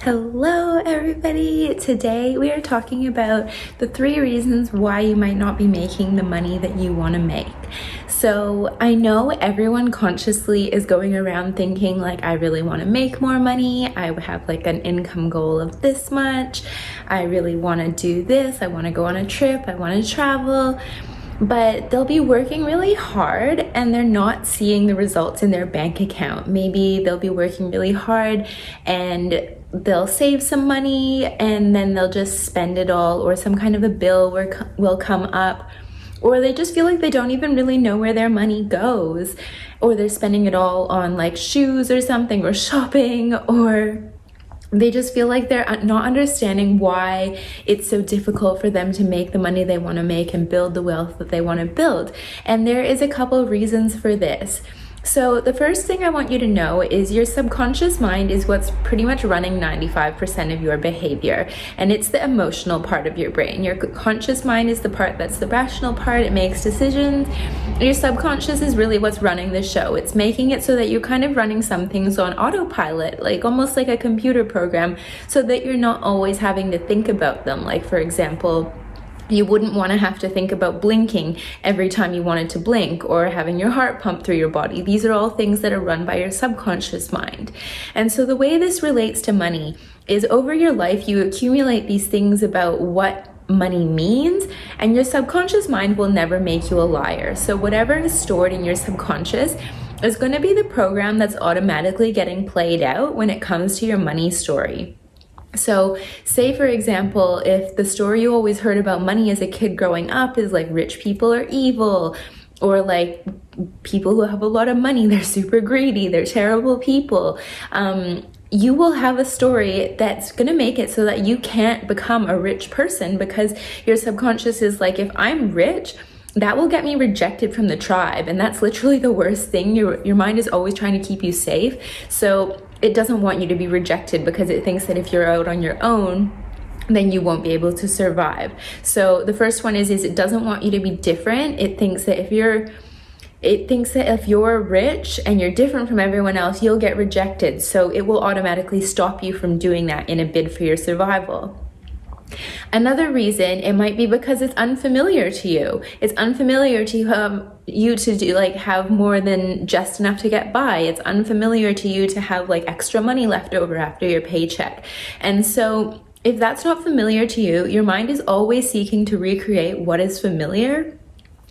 Hello everybody! Today we are talking about the 3 reasons why you might not be making the money that you want to make. So I know everyone consciously is going around thinking like, I really want to make more money, I have like an income goal of this much, I really want to do this, I want to go on a trip, I want to travel. But they'll be working really hard and they're not seeing the results in their bank account. Maybe they'll be working really hard and they'll save some money and then they'll just spend it all, or some kind of a bill will come up, or they just feel like they don't even really know where their money goes, or they're spending it all on like shoes or something, or shopping, or they just feel like they're not understanding why it's so difficult for them to make the money they want to make and build the wealth that they want to build. And there is a couple of reasons for this. So the first thing I want you to know is your subconscious mind is what's pretty much running 95% of your behavior, and it's the emotional part of your brain. Your conscious mind is the part that's the rational part. It makes decisions. Your subconscious is really what's running the show. It's making it so that you're kind of running some things on autopilot, like almost like a computer program, so that you're not always having to think about them. Like, for example, you wouldn't want to have to think about blinking every time you wanted to blink, or having your heart pump through your body. These are all things that are run by your subconscious mind. And so the way this relates to money is, over your life, you accumulate these things about what money means, and your subconscious mind will never make you a liar. So whatever is stored in your subconscious is going to be the program that's automatically getting played out when it comes to your money story. So say, for example, if the story you always heard about money as a kid growing up is like rich people are evil, or like people who have a lot of money, they're super greedy, they're terrible people, you will have a story that's going to make it so that you can't become a rich person, because your subconscious is like, if I'm rich, that will get me rejected from the tribe. And that's literally the worst thing. Your mind is always trying to keep you safe. So it doesn't want you to be rejected, because it thinks that if you're out on your own, then you won't be able to survive. So the first one is it doesn't want you to be different. It thinks that if you're rich and you're different from everyone else, you'll get rejected. So it will automatically stop you from doing that in a bid for your survival. Another reason, it might be because it's unfamiliar to you. It's unfamiliar to you to do like have more than just enough to get by. It's unfamiliar to you to have like extra money left over after your paycheck. And so if that's not familiar to you, your mind is always seeking to recreate what is familiar,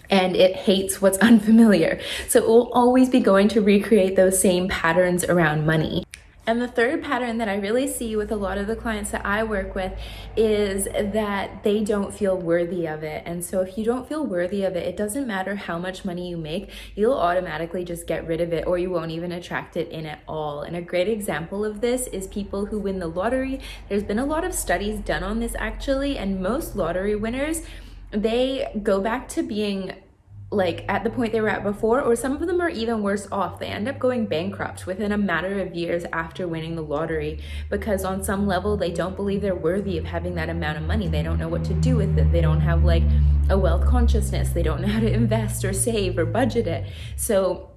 and it hates what's unfamiliar. So it will always be going to recreate those same patterns around money. And the third pattern that I really see with a lot of the clients that I work with is that they don't feel worthy of it. And so if you don't feel worthy of it, it doesn't matter how much money you make, you'll automatically just get rid of it, or you won't even attract it in at all. And a great example of this is people who win the lottery. There's been a lot of studies done on this actually, and most lottery winners, they go back to being like at the point they were at before, or some of them are even worse off. They end up going bankrupt within a matter of years after winning the lottery, because on some level they don't believe they're worthy of having that amount of money. They don't know what to do with it. They don't have like a wealth consciousness. They don't know how to invest or save or budget it. So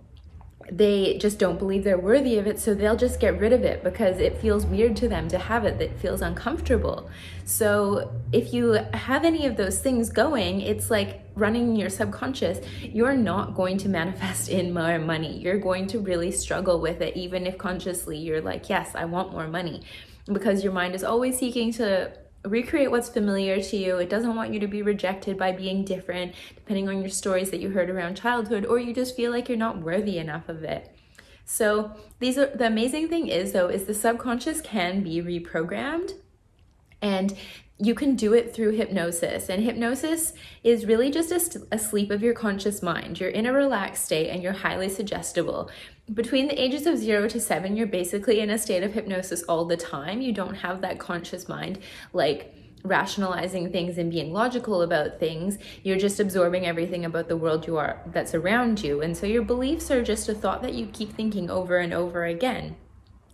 they just don't believe they're worthy of it, so they'll just get rid of it because it feels weird to them to have it. That feels uncomfortable. So if you have any of those things going, it's like running your subconscious. You're not going to manifest in more money. You're going to really struggle with it, even if consciously you're like, yes, I want more money, because your mind is always seeking to recreate what's familiar to you. It doesn't want you to be rejected by being different, depending on your stories that you heard around childhood, or you just feel like you're not worthy enough of it. So the amazing thing is though, is the subconscious can be reprogrammed, and you can do it through hypnosis. And hypnosis is really just a sleep of your conscious mind. You're in a relaxed state and you're highly suggestible. Between the ages of 0 to 7, you're basically in a state of hypnosis all the time. You don't have that conscious mind like rationalizing things and being logical about things. You're just absorbing everything about the world that's around you. And so your beliefs are just a thought that you keep thinking over and over again.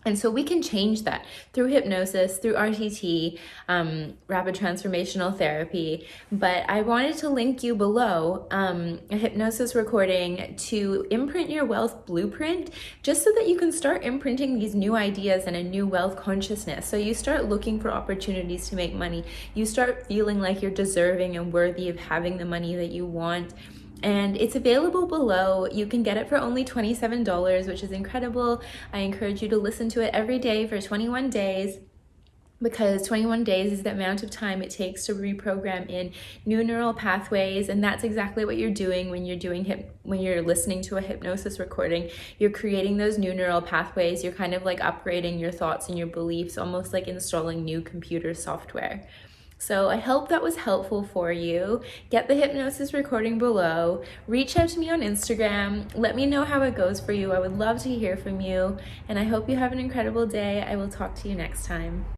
And so we can change that through hypnosis, through RTT, rapid transformational therapy. But I wanted to link you below a hypnosis recording to imprint your wealth blueprint, just so that you can start imprinting these new ideas and a new wealth consciousness. So you start looking for opportunities to make money. You start feeling like you're deserving and worthy of having the money that you want. And it's available below. You can get it for only $27, which is incredible. I encourage you to listen to it every day for 21 days, because 21 days is the amount of time it takes to reprogram in new neural pathways. And that's exactly what you're doing when you're listening to a hypnosis recording. You're creating those new neural pathways. You're kind of like upgrading your thoughts and your beliefs, almost like installing new computer software. So I hope that was helpful for you. Get the hypnosis recording below. Reach out to me on Instagram. Let me know how it goes for you. I would love to hear from you. And I hope you have an incredible day. I will talk to you next time.